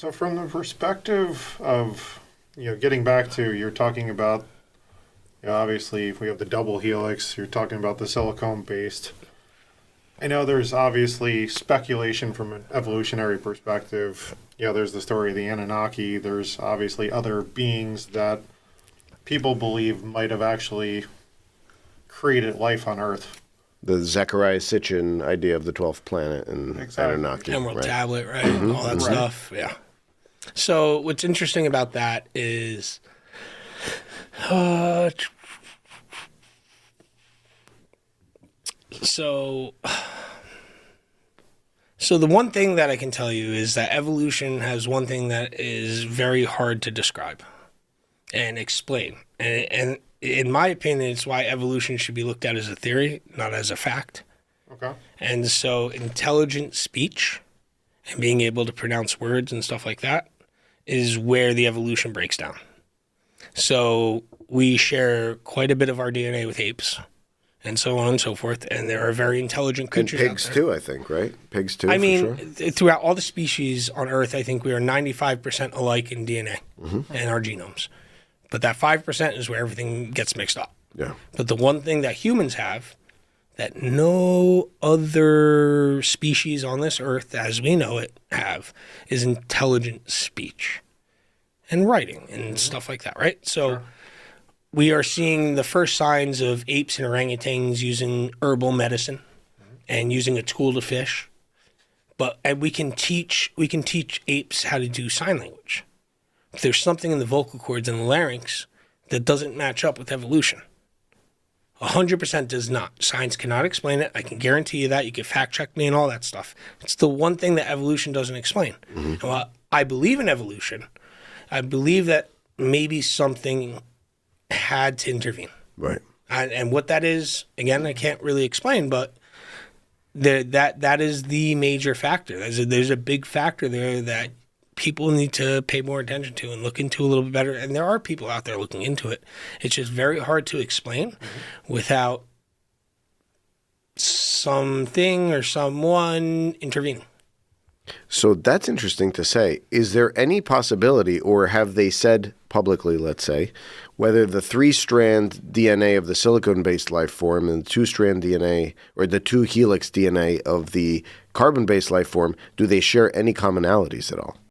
So from the perspective of, getting back to, you're talking about, obviously if we have the double helix, you're talking about the silicone based. I know there's obviously speculation from an evolutionary perspective. There's the story of the Anunnaki. There's obviously other beings that people believe might have actually created life on Earth. The Zechariah Sitchin idea of the 12th planet and Anunnaki. Emerald right? Tablet, right? All that stuff, yeah. So what's interesting about that is So the one thing that I can tell you is that evolution has one thing that is very hard to describe and explain. And in my opinion, it's why evolution should be looked at as a theory, not as a fact. Okay. And so intelligent speech and being able to pronounce words and stuff like that is where the evolution breaks down. So we share quite a bit of our DNA with apes and so on and so forth. And there are very intelligent And creatures pigs out there. too, I think, right? Pigs too, I mean, for sure. throughout all the species on Earth, I think we are 95% alike in DNA and our genomes. But that 5% is where everything gets mixed up. Yeah. But the one thing that humans have that no other species on this earth, as we know it, have is intelligent speech and writing and stuff like that, right? So we are seeing the first signs of apes and orangutans using herbal medicine and using a tool to fish. And we can teach apes how to do sign language. But there's something in the vocal cords and the larynx that doesn't match up with evolution. 100% does not. Science cannot explain it. I can guarantee you that. You can fact check me and all that stuff. It's the one thing that evolution doesn't explain. And while I believe in evolution, I believe that maybe something had to intervene. Right. And what that is, again, I can't really explain, but that is the major factor. There's a big factor there that people need to pay more attention to and look into a little bit better. And there are people out there looking into it. It's just very hard to explain without something or someone intervening. So that's interesting to say. Is there any possibility, or have they said publicly, let's say, whether the 3-strand DNA of the silicon-based life form and the 2-strand DNA or the 2-helix DNA of the carbon-based life form, do they share any commonalities at all?